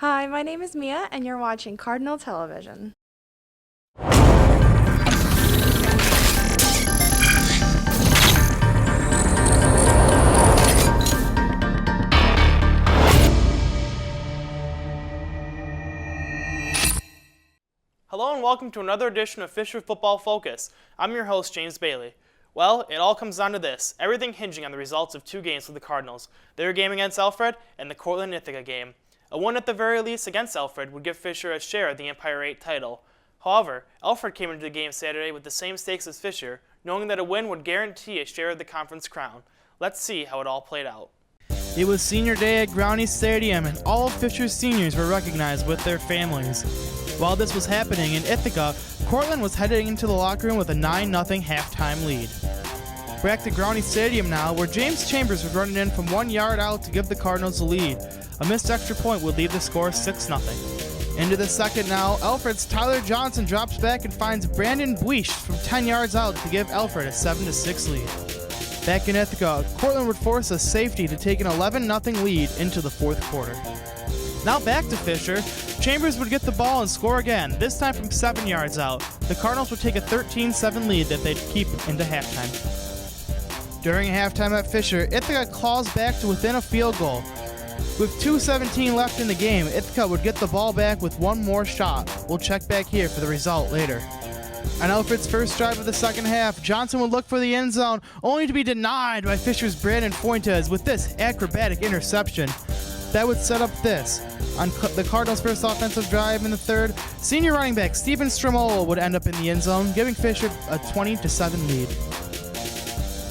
Hi, my name is Mia, and you're watching Cardinal Television. Hello and welcome to another edition of Fisher Football Focus. I'm your host, James Bailey. Well, it all comes down to this, everything hinging on the results of two games for the Cardinals, their game against Alfred and the Cortland-Ithaca game. A win at the very least against Alfred would give Fisher a share of the Empire 8 title. However, Alfred came into the game Saturday with the same stakes as Fisher, knowing that a win would guarantee a share of the conference crown. Let's see how it all played out. It was senior day at Growney Stadium, and all of Fisher's seniors were recognized with their families. While this was happening in Ithaca, Cortland was heading into the locker room with a 9-0 halftime lead. Back to Growney Stadium now, where James Chambers was running in from 1 yard out to give the Cardinals the lead. A missed extra point would leave the score 6-0. Into the second now, Alfred's Tyler Johnson drops back and finds Brandon Buish from 10 yards out to give Alfred a 7-6 lead. Back in Ithaca, Cortland would force a safety to take an 11-0 lead into the fourth quarter. Now back to Fisher. Chambers would get the ball and score again, this time from 7 yards out. The Cardinals would take a 13-7 lead that they'd keep into halftime. During halftime at Fisher, Ithaca claws back to within a field goal. With 2:17 left in the game, Ithaca would get the ball back with one more shot. We'll check back here for the result later. On Alfred's first drive of the second half, Johnson would look for the end zone, only to be denied by Fisher's Brandon Fuentes with this acrobatic interception. That would set up this. On the Cardinals' first offensive drive in the third, senior running back Steven Stromolo would end up in the end zone, giving Fisher a 20-7 lead.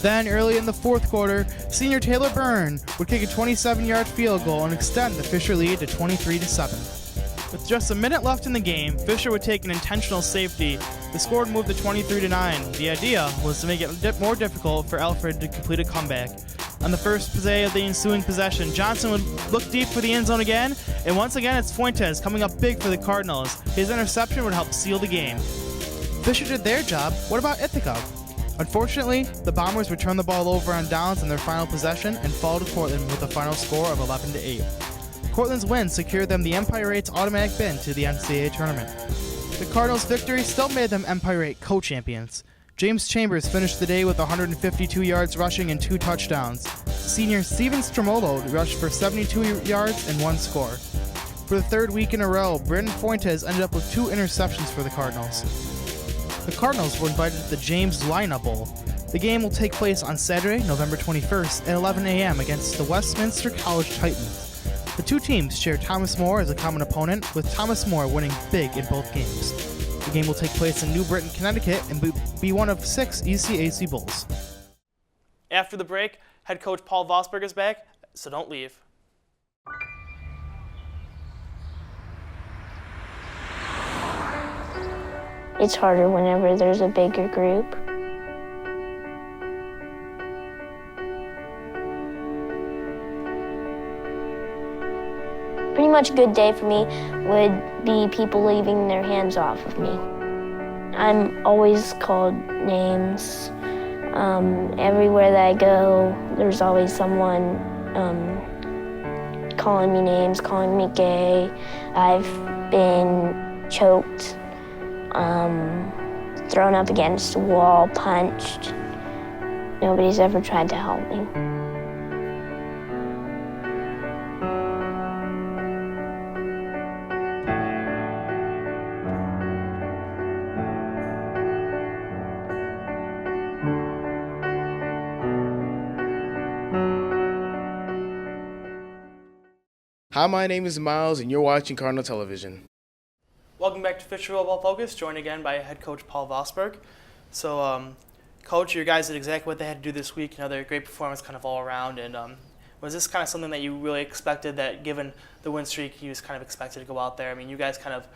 Then, early in the fourth quarter, senior Taylor Byrne would kick a 27-yard field goal and extend the Fisher lead to 23-7. With just a minute left in the game, Fisher would take an intentional safety. The score would move to 23-9. The idea was to make it more difficult for Alfred to complete a comeback. On the first play of the ensuing possession, Johnson would look deep for the end zone again, and once again it's Fuentes coming up big for the Cardinals. His interception would help seal the game. Fisher did their job. What about Ithaca? Unfortunately, the Bombers would turn the ball over on downs in their final possession and fall to Cortland with a final score of 11-8. Cortland's win secured them the Empire 8's automatic bid to the NCAA tournament. The Cardinals' victory still made them Empire 8 co-champions. James Chambers finished the day with 152 yards rushing and 2 touchdowns. Senior Steven Stromolo rushed for 72 yards and 1 score. For the third week in a row, Brandon Fuentes ended up with 2 interceptions for the Cardinals. The Cardinals were invited to the James Lineup Bowl. The game will take place on Saturday, November 21st at 11 a.m. against the Westminster College Titans. The two teams share Thomas More as a common opponent, with Thomas More winning big in both games. The game will take place in New Britain, Connecticut, and be one of 6 ECAC Bowls. After the break, head coach Paul Vosberg is back, so don't leave. It's harder whenever there's a bigger group. Pretty much a good day for me would be people leaving their hands off of me. I'm always called names. Everywhere that I go, there's always someone calling me names, calling me gay. I've been choked, thrown up against a wall, punched. Nobody's ever tried to help me. Hi, my name is Miles, and you're watching Cardinal Television. Welcome back to Fisher Football Focus, joined again by head coach Paul Vosberg. So, coach, your guys did exactly what they had to do this week. Another great performance kind of all around. And was this kind of something that you really expected, that given the win streak, you was kind of expected to go out there? I mean, you guys kind of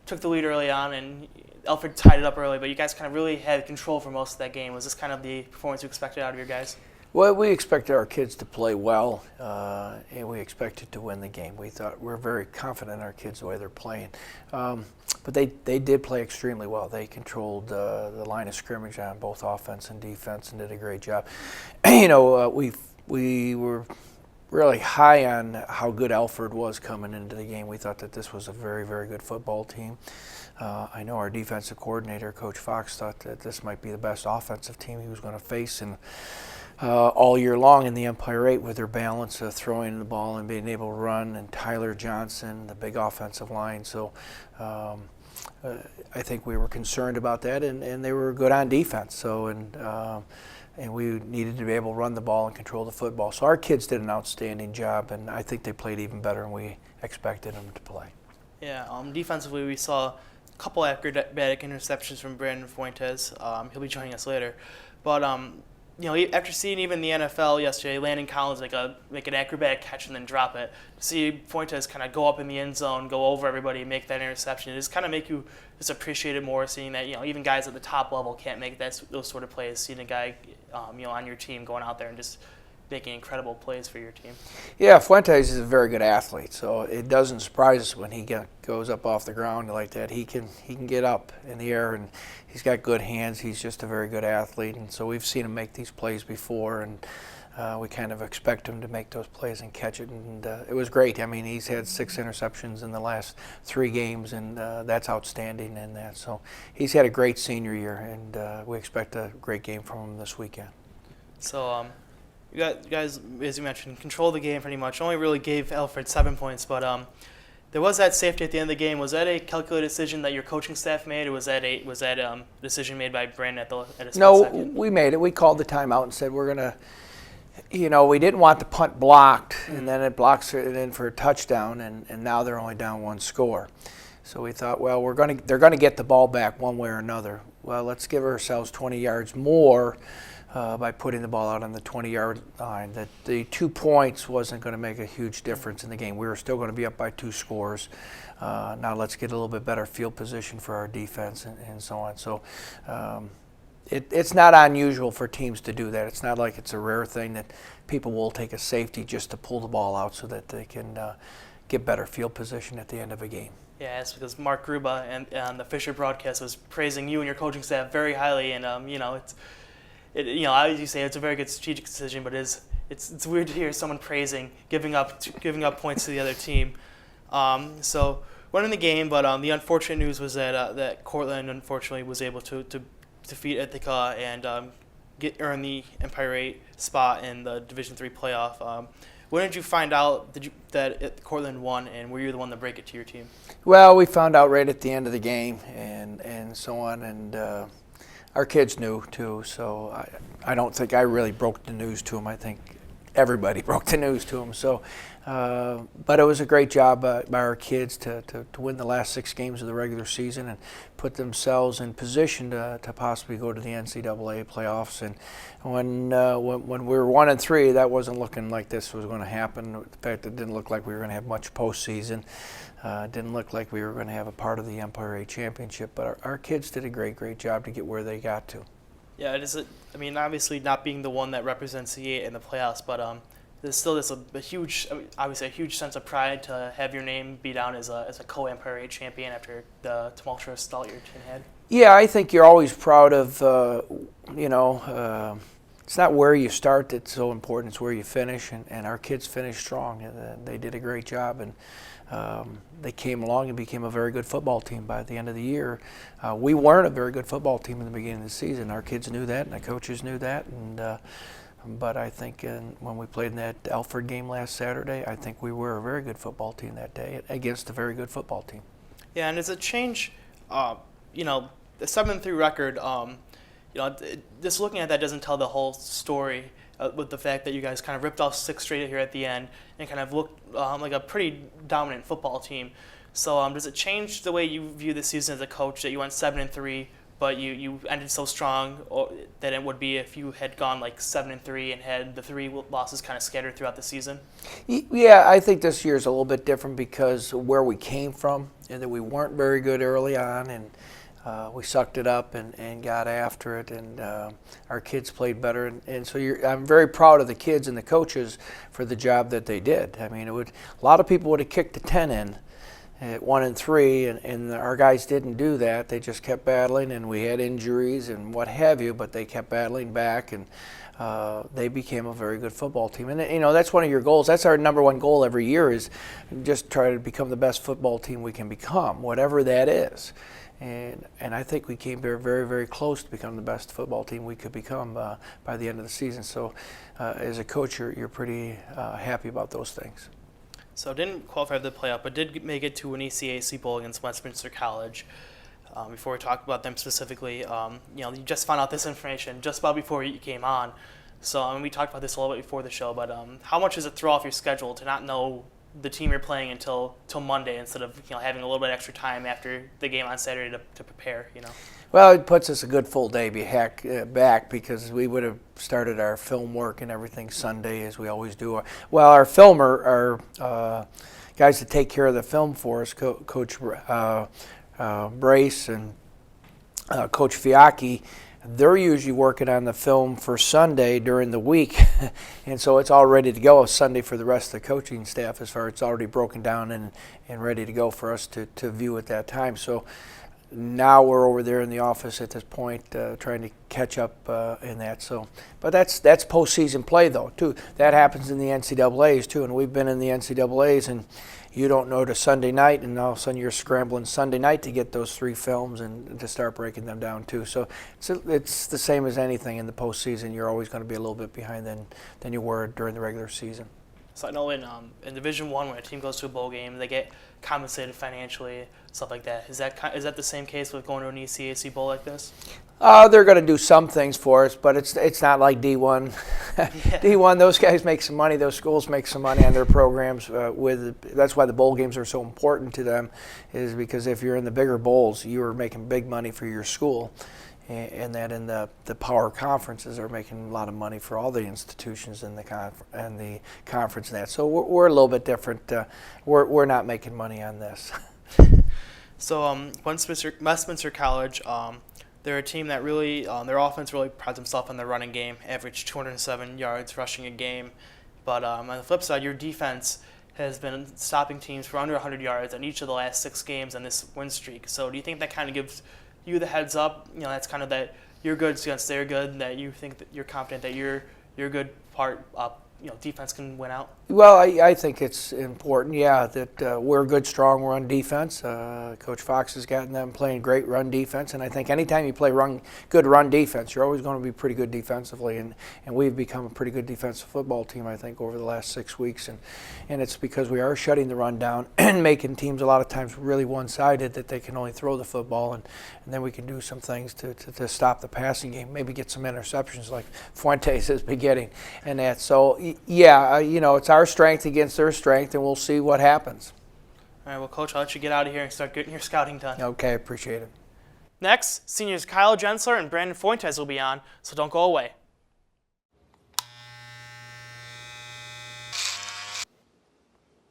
took the lead early on, and Alfred tied it up early, but you guys kind of really had control for most of that game. Was this kind of the performance you expected out of your guys? Well, we expected our kids to play well, and we expected to win the game. We're very confident in our kids the way they're playing. But they did play extremely well. They controlled the line of scrimmage on both offense and defense and did a great job. You know, we were really high on how good Alfred was coming into the game. We thought that this was a very, very good football team. I know our defensive coordinator, Coach Fox, thought that this might be the best offensive team he was going to face all year long in the Empire 8 with their balance of throwing the ball and being able to run, and Tyler Johnson, the big offensive line. So I think we were concerned about that, and they were good on defense. So and we needed to be able to run the ball and control the football. So our kids did an outstanding job, and I think they played even better than we expected them to play. Yeah, defensively we saw a couple acrobatic interceptions from Brandon Fuentes. He'll be joining us later. But after seeing even the NFL yesterday, Landon Collins make an acrobatic catch and then drop it, to see Fuentes kind of go up in the end zone, go over everybody, and make that interception, it just kind of make you just appreciate it more, seeing that even guys at the top level can't make those sort of plays. Seeing a guy on your team going out there and just making incredible plays for your team. Yeah, Fuentes is a very good athlete, so it doesn't surprise us when he goes up off the ground like that. He can get up in the air, and he's got good hands. He's just a very good athlete, and so we've seen him make these plays before, and we kind of expect him to make those plays and catch it, and it was great. I mean, he's had 6 interceptions in the last 3 games, and that's outstanding in that. So he's had a great senior year, and we expect a great game from him this weekend. So you guys, as you mentioned, control the game pretty much. Only really gave Alfred 7 points, but there was that safety at the end of the game. Was that a calculated decision that your coaching staff made, or was that a decision made by Brandon at a split second? We made it. We called the timeout and said we're gonna. We didn't want the punt blocked, and then it blocks it in for a touchdown, and now they're only down 1 score. So we thought, well, they're gonna get the ball back one way or another. Well, let's give ourselves 20 yards more by putting the ball out on the 20-yard line. That the 2 points wasn't going to make a huge difference in the game. We were still going to be up by 2 scores. Now let's get a little bit better field position for our defense and so on. So it's not unusual for teams to do that. It's not like it's a rare thing that people will take a safety just to pull the ball out so that they can get better field position at the end of a game. Yeah, it's because Mark Gruba and the Fisher broadcast was praising you and your coaching staff very highly, and as you say, it's a very good strategic decision, but it's weird to hear someone praising giving up points to the other team. So winning the game, but the unfortunate news was that Cortland unfortunately was able to defeat Ithaca and earn the Empire 8 spot in the Division III playoff. When did you find out that Cortland won, and were you the one to break it to your team? Well, we found out right at the end of the game, and so on, and our kids knew too. So I don't think I really broke the news to them. I think everybody broke the news to them. So, but it was a great job by our kids to win the last 6 games of the regular season and put themselves in position to possibly go to the NCAA playoffs. And when we were 1-3, that wasn't looking like this was going to happen. In fact, it didn't look like we were going to have much postseason. Didn't look like we were going to have a part of the Empire 8 championship. But our kids did a great job to get where they got to. Yeah, it is. Obviously not being the one that represents the 8 in the playoffs, but there's still a huge sense of pride to have your name be down as a co-Empire 8 champion after the tumultuous start your team had. Yeah, I think you're always proud of, it's not where you start that's so important, it's where you finish, and our kids finished strong. They did a great job, and they came along and became a very good football team by the end of the year. We weren't a very good football team in the beginning of the season. Our kids knew that, and the coaches knew that. But I think when we played in that Alfred game last Saturday, I think we were a very good football team that day against a very good football team. Yeah, and as a change, the 7-3 record, just looking at that doesn't tell the whole story. With the fact that you guys kind of ripped off 6 straight here at the end and kind of looked like a pretty dominant football team. So does it change the way you view the season as a coach that you went 7-3, but you ended so strong that it would be if you had gone like 7-3 and had the 3 losses kind of scattered throughout the season? Yeah, I think this year's a little bit different because of where we came from and that we weren't very good early on, and we sucked it up and got after it, and our kids played better. And so I'm very proud of the kids and the coaches for the job that they did. I mean, a lot of people would have kicked the 10 in at 1-3, and our guys didn't do that. They just kept battling, and we had injuries and what have you, but they kept battling back, and they became a very good football team. And that's one of your goals. That's our number one goal every year, is just try to become the best football team we can become, whatever that is. And I think we came very, very, very close to becoming the best football team we could become by the end of the season. So as a coach, you're pretty happy about those things. So didn't qualify for the playoff, but did make it to an ECAC Bowl against Westminster College. Before we talk about them specifically, you just found out this information just about before you came on. So we talked about this a little bit before the show, but how much does it throw off your schedule to not know the team you're playing until Monday, instead of having a little bit extra time after the game on Saturday to prepare? Well, it puts us a good full day back, because we would have started our film work and everything Sunday, as we always do. Well, our filmer, our guys that take care of the film for us, Coach Brace and Coach Fiacchi, they're usually working on the film for Sunday during the week, and so it's all ready to go Sunday for the rest of the coaching staff, as far as it's already broken down and ready to go for us to view at that time. So now we're over there in the office at this point trying to catch up in that. So, but that's postseason play, though, too. That happens in the NCAAs, too, and we've been in the NCAAs, and you don't know to Sunday night, and all of a sudden you're scrambling Sunday night to get those 3 films and to start breaking them down, too. So it's the same as anything in the postseason. You're always going to be a little bit behind than you were during the regular season. So I know in Division I, when a team goes to a bowl game, they get compensated financially, stuff like that. Is that the same case with going to an ECAC bowl like this? They're going to do some things for us, but it's not like D1. Yeah. D1, those guys make some money. Those schools make some money on their programs. That's why the bowl games are so important to them, is because if you're in the bigger bowls, you are making big money for your school. And that in the power conferences are making a lot of money for all the institutions in the conference and that. So we're a little bit different. We're not making money on this. So Westminster College, they're a team that really, their offense really prides themselves on their running game, average 207 yards rushing a game. But on the flip side, your defense has been stopping teams for under 100 yards in each of the last 6 games on this win streak. So do you think that kind of gives you the heads up? That's kind of that you're good against their good, that you think that you're confident that your good part defense can win out? Well, I think it's important, that we're good, strong run defense. Coach Fox has gotten them playing great run defense, and I think anytime you play good run defense, you're always going to be pretty good defensively, and we've become a pretty good defensive football team, I think, over the last 6 weeks, and it's because we are shutting the run down and making teams a lot of times really one-sided, that they can only throw the football, and then we can do some things to stop the passing game, maybe get some interceptions like Fuentes has been getting, and that. So, it's our strength against their strength, and we'll see what happens. All right, well, Coach, I'll let you get out of here and start getting your scouting done. Okay, appreciate it. Next, seniors Kyle Jensler and Brandon Fuentes will be on, so don't go away.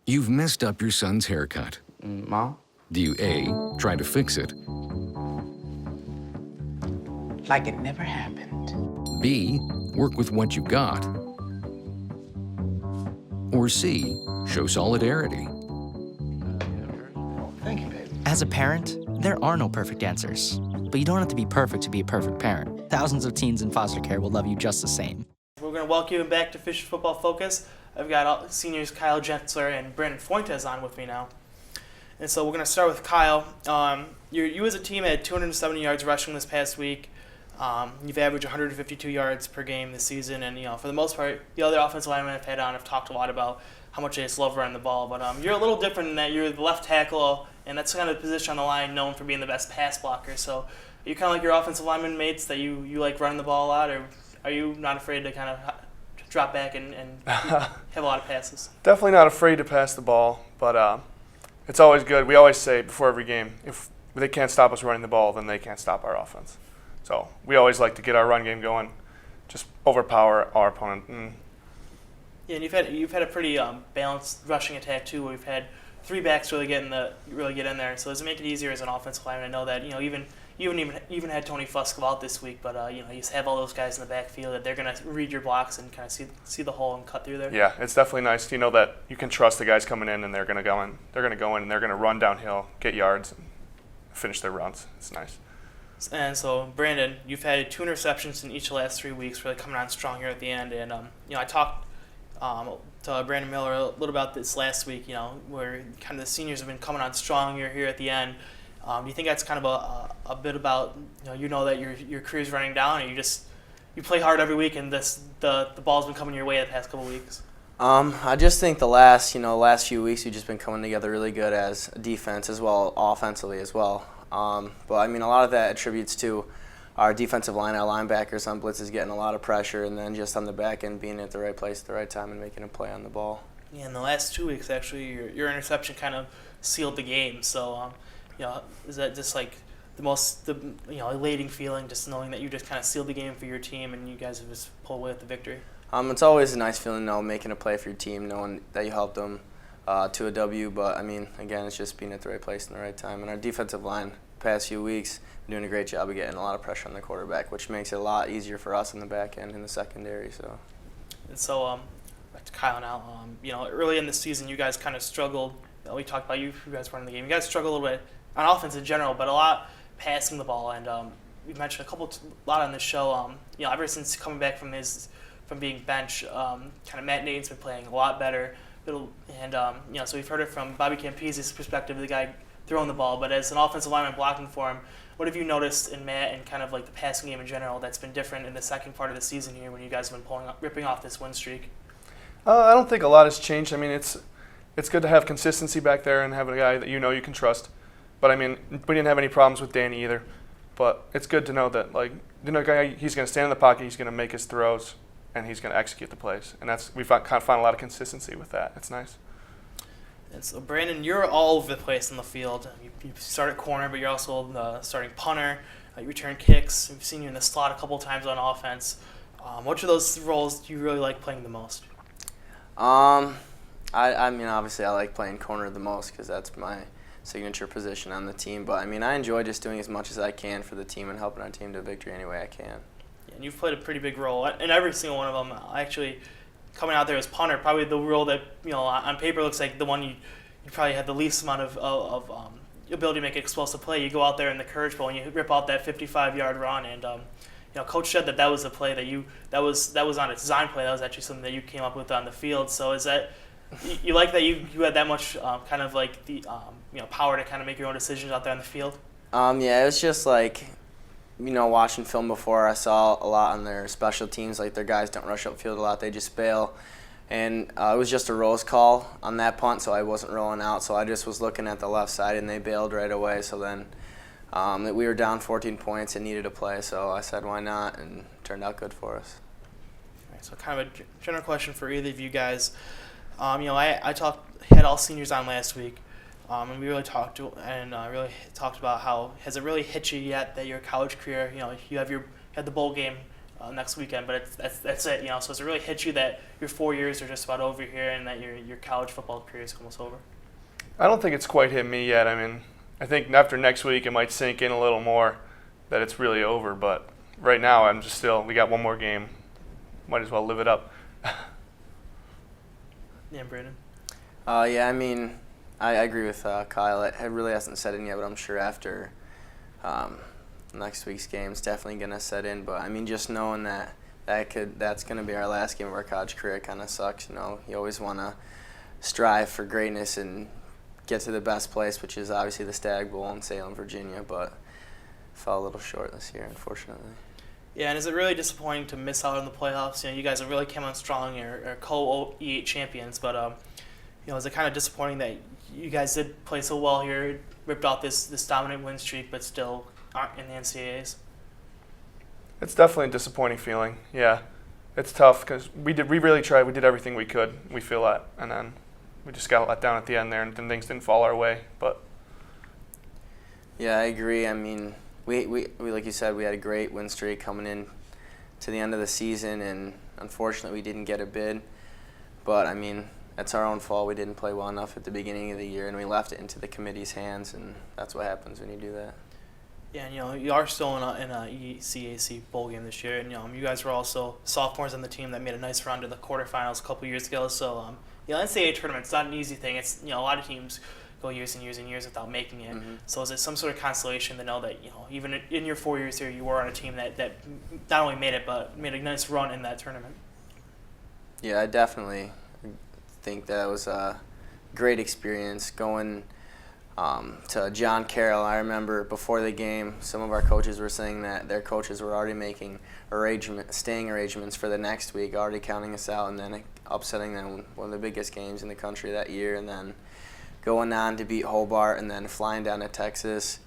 You've messed up your son's haircut. Mom? Do you A, try to fix it? Like it never happened. B, work with what you got? Or C, show solidarity? Thank you, baby. As a parent, there are no perfect answers. But you don't have to be perfect to be a perfect parent. Thousands of teens in foster care will love you just the same. We're going to welcome you back to Fisher Football Focus. I've got seniors Kyle Jensler and Brandon Fuentes on with me now. And so we're going to start with Kyle. You as a team had 270 yards rushing this past week. You've averaged 152 yards per game this season, and for the most part, the other offensive linemen I've had on have talked a lot about how much they just love running the ball. But you're a little different in that you're the left tackle, and that's kind of the position on the line known for being the best pass blocker. So are you kind of like your offensive lineman mates, that you like running the ball a lot, or are you not afraid to kind of drop back and have a lot of passes? Definitely not afraid to pass the ball, but it's always good. We always say before every game, if they can't stop us running the ball, then they can't stop our offense. So we always like to get our run game going, just overpower our opponent. Yeah, and you've had a pretty balanced rushing attack too, where we've had 3 backs really get in there. So does it make it easier as an offensive lineman? I know that even you even had Tony Fusk out this week, but you have all those guys in the backfield that they're gonna read your blocks and kind of see the hole and cut through there. Yeah, it's definitely nice to know that you can trust the guys coming in and they're gonna go in. They're gonna go in and they're gonna run downhill, get yards, and finish their runs. It's nice. And so, Brandon, you've had 2 interceptions in each of the last 3 weeks, really coming on strong here at the end. And I talked to Brandon Miller a little about this last week. Where kind of the seniors have been coming on strong here at the end. Do you think that's kind of a bit about that your career's running down, and you play hard every week, and the ball's been coming your way the past couple weeks? I just think the last few weeks we've just been coming together really good as a defense as well, offensively as well. But I mean, a lot of that attributes to our defensive line, our linebackers on blitzes getting a lot of pressure, and then just on the back end being at the right place at the right time and making a play on the ball. Yeah, in the last 2 weeks, actually, your interception kind of sealed the game. So, is that just like the elating feeling, just knowing that you just kind of sealed the game for your team and you guys have just pulled away with the victory? It's always a nice feeling, making a play for your team, knowing that you helped them to a W. But I mean, again, it's just being at the right place in the right time. And our defensive line, past few weeks, been doing a great job of getting a lot of pressure on the quarterback, which makes it a lot easier for us in the back end in the secondary. So. And so, back to Kyle now. Early in the season, you guys kind of struggled. We talked about you guys running the game. You guys struggled a little bit on offense in general, but a lot passing the ball. And we mentioned a lot on this show. Ever since coming back from being bench, kind of Matt Naden's been playing a lot better. And so we've heard it from Bobby Campese's perspective, the guy throwing the ball. But as an offensive lineman blocking for him, what have you noticed in Matt and kind of like the passing game in general that's been different in the second part of the season here when you guys have been ripping off this win streak? I don't think a lot has changed. I mean, it's good to have consistency back there and have a guy that you can trust. But I mean, we didn't have any problems with Danny either. But it's good to know that guy, he's going to stand in the pocket, he's going to make his throws, and he's going to execute the plays. And we kind of found a lot of consistency with that. It's nice. And so, Brandon, you're all over the place in the field. You start at corner, but you're also the starting punter. You return kicks. We've seen you in the slot a couple times on offense. Which of those roles do you really like playing the most? I mean, obviously I like playing corner the most because that's my signature position on the team. But I mean, I enjoy just doing as much as I can for the team and helping our team to victory any way I can. Yeah, and you've played a pretty big role in every single one of them. Actually, coming out there as punter, probably the role that on paper looks like the one you probably had the least amount of ability to make an explosive play. You go out there in the Courage Bowl and you rip out that 55-yard run, and Coach said that was a play that was on a design play. That was actually something that you came up with on the field. So is that you like that you had that much kind of like the power to kind of make your own decisions out there on the field? Yeah, it was just like watching film before. I saw a lot on their special teams, like their guys don't rush upfield a lot; they just bail. And it was just a rose call on that punt, so I wasn't rolling out. So I just was looking at the left side, and they bailed right away. So then we were down 14 points and needed a play, so I said, why not? And it turned out good for us. All right, so kind of a general question for either of you guys. I had all seniors on last week, and we really talked about how has it really hit you yet that your college career, you had the bowl game next weekend, but that's it, So has it really hit you that your 4 years are just about over here and that your college football career is almost over? I don't think it's quite hit me yet. I mean, I think after next week it might sink in a little more that it's really over. But right now we got one more game. Might as well live it up. Yeah, Brandon? Yeah, I mean, I agree with Kyle. It really hasn't set in yet, but I'm sure after next week's game it's definitely going to set in. But I mean, just knowing that's going to be our last game of our college career kind of sucks. You always want to strive for greatness and get to the best place, which is obviously the Stag Bowl in Salem, Virginia, but fell a little short this year, unfortunately. Yeah, and is it really disappointing to miss out on the playoffs? You guys have really come on strong. You're co-E8 champions, but is it kind of disappointing that you guys did play so well here, ripped off this dominant win streak, but still aren't in the NCAAs? It's definitely a disappointing feeling. Yeah, it's tough because we really tried. We did everything we could. We feel that, and then we just got let down at the end there, and then things didn't fall our way. But yeah, I agree. I mean, we like you said, we had a great win streak coming in to the end of the season, and unfortunately, we didn't get a bid. But I mean, it's our own fault. We didn't play well enough at the beginning of the year, and we left it into the committee's hands, and that's what happens when you do that. Yeah, and you are still in a ECAC bowl game this year, and you guys were also sophomores on the team that made a nice run to the quarterfinals a couple years ago. So NCAA tournament's not an easy thing. It's a lot of teams go years and years and years without making it. Mm-hmm. So is it some sort of consolation to know that even in your 4 years here, you were on a team that not only made it but made a nice run in that tournament? Yeah, I definitely think that was a great experience going to John Carroll. I remember before the game, some of our coaches were saying that their coaches were already making staying arrangements for the next week, already counting us out, and then upsetting them one of the biggest games in the country that year, and then going on to beat Hobart, and then flying down to Texas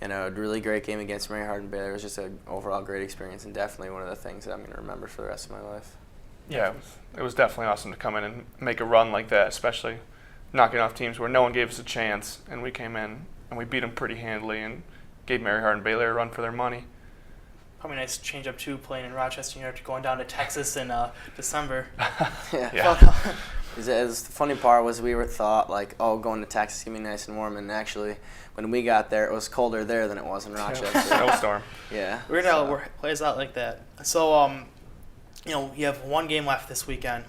in a really great game against Mary Hardin Baylor. It was just an overall great experience, and definitely one of the things that I'm going to remember for the rest of my life. Yeah, it was definitely awesome to come in and make a run like that, especially knocking off teams where no one gave us a chance, and we came in and we beat them pretty handily and gave Mary Hardin Baylor a run for their money. Probably nice change up too, playing in Rochester, going down to Texas in December. Yeah. The funny part was we were thought like, oh, going to Texas is gonna be nice and warm, and actually, when we got there, it was colder there than it was in Rochester. Snowstorm. Yeah. Weird how it plays out like that. So, you have one game left this weekend.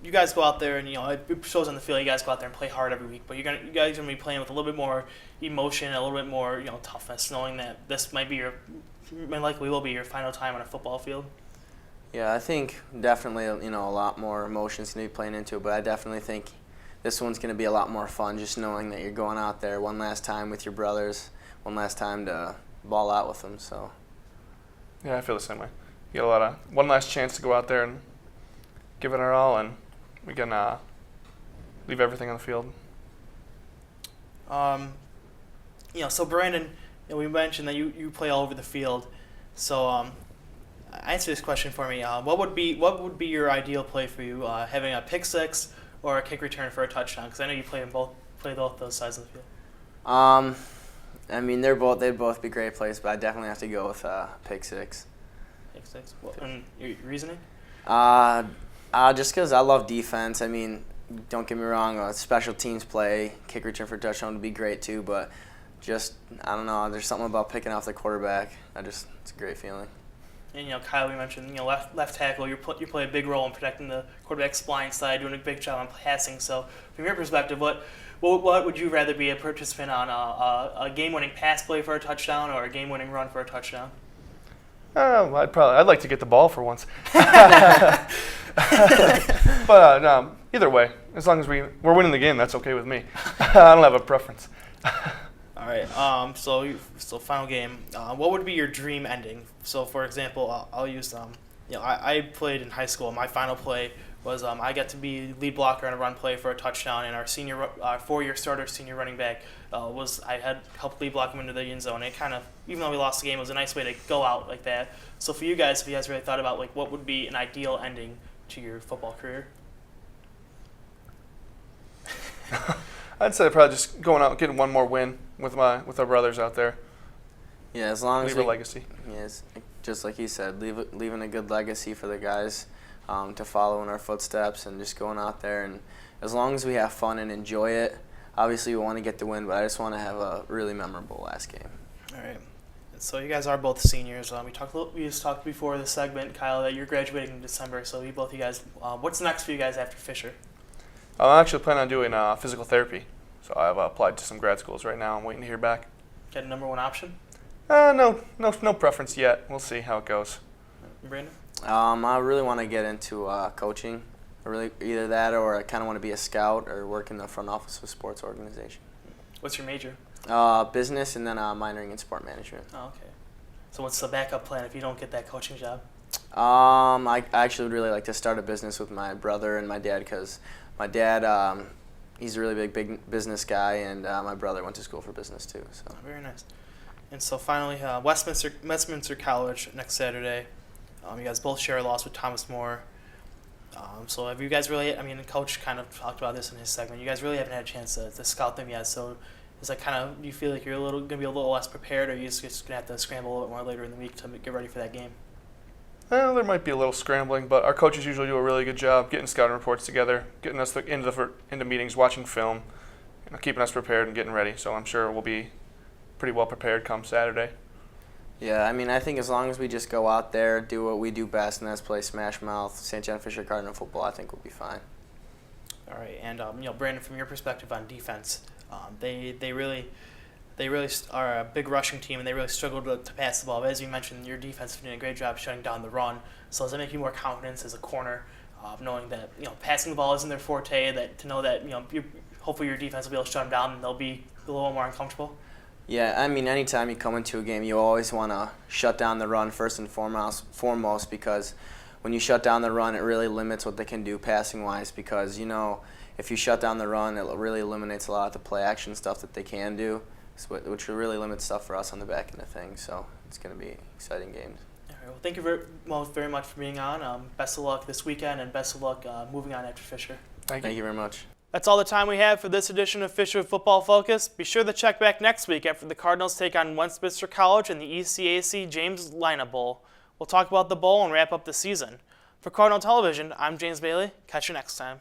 You guys go out there and it shows on the field. You guys go out there and play hard every week, but you guys are gonna be playing with a little bit more emotion, a little bit more toughness, knowing that this might likely will be your final time on a football field. Yeah, I think definitely a lot more emotions going to be playing into it, but I definitely think this one's going to be a lot more fun, just knowing that you're going out there one last time with your brothers, one last time to ball out with them. So. Yeah, I feel the same way. You get one last chance to go out there and give it our all, and we can leave everything on the field. So Brandon, we mentioned that you play all over the field. So answer this question for me. What would be your ideal play for you? Having a pick six or a kick return for a touchdown? Because I know you play both those sides of the field. I mean, they'd both be great plays, but I definitely have to go with pick six. Pick six. And your reasoning? Just because I love defense. I mean, don't get me wrong. A special teams play, kick return for a touchdown would be great too. But I don't know. There's something about picking off the quarterback. It's a great feeling. And Kyle, we mentioned left tackle. You play a big role in protecting the quarterback's blind side, doing a big job on passing. So from your perspective, what would you rather be a participant on a game-winning pass play for a touchdown or a game-winning run for a touchdown? I'd like to get the ball for once. But no, either way, as long as we're winning the game, that's okay with me. I don't have a preference. All right. So final game. What would be your dream ending? So for example, I'll use I played in high school. My final play was I got to be lead blocker on a run play for a touchdown, and our 4-year starter senior running back I had helped lead block him into the end zone. It kind of, even though we lost the game, it was a nice way to go out like that. So for you guys, if you guys really thought about what would be an ideal ending to your football career? I'd say probably just going out, getting one more win with our brothers out there. Yeah, as long as leave a legacy. Yes, just like you said, leaving a good legacy for the guys to follow in our footsteps, and just going out there, and as long as we have fun and enjoy it. Obviously, we want to get the win, but I just want to have a really memorable last game. All right. So you guys are both seniors. We just talked before the segment, Kyle, that you're graduating in December. So you guys, what's next for you guys after Fisher? I'm actually planning on doing physical therapy. So I've applied to some grad schools right now. I'm waiting to hear back. Got a number one option? No preference yet. We'll see how it goes. Brandon? I really want to get into coaching. Either that, or I kind of want to be a scout or work in the front office of a sports organization. What's your major? Business, and then minoring in sport management. Oh, okay. So what's the backup plan if you don't get that coaching job? I actually would really like to start a business with my brother and my dad, because my dad, he's a really big business guy, and my brother went to school for business too. So. Oh, very nice. And so finally, Westminster College next Saturday. You guys both share a loss with Thomas More. So have you guys really, Coach kind of talked about this in his segment, you guys really haven't had a chance to scout them yet, so is that do you feel like you're going to be a little less prepared, or are you just going to have to scramble a little bit more later in the week to get ready for that game? Well, there might be a little scrambling, but our coaches usually do a really good job getting scouting reports together, getting us into meetings, watching film, keeping us prepared and getting ready, so I'm sure we'll be pretty well prepared come Saturday. Yeah, I mean, I think as long as we just go out there, do what we do best, and that's play smash mouth, St. John Fisher Cardinal football, I think we'll be fine. All right, and Brandon, from your perspective on defense, they really are a big rushing team, and they really struggle to pass the ball. But as you mentioned, your defense is doing a great job shutting down the run. So does that make you more confident as a corner, knowing that passing the ball isn't their forte? That to know that hopefully your defense will be able to shut them down, and they'll be a little more uncomfortable. Yeah, I mean, anytime you come into a game, you always want to shut down the run first and foremost, because when you shut down the run, it really limits what they can do passing-wise, because, if you shut down the run, it really eliminates a lot of the play-action stuff that they can do, which really limits stuff for us on the back end of things. So it's going to be exciting games. All right, well, thank you very much for being on. Best of luck this weekend, and best of luck moving on after Fisher. Thank you very much. That's all the time we have for this edition of Fisher Football Focus. Be sure to check back next week after the Cardinals take on Westminster College in the ECAC James Lina Bowl. We'll talk about the bowl and wrap up the season. For Cardinal Television, I'm James Bailey. Catch you next time.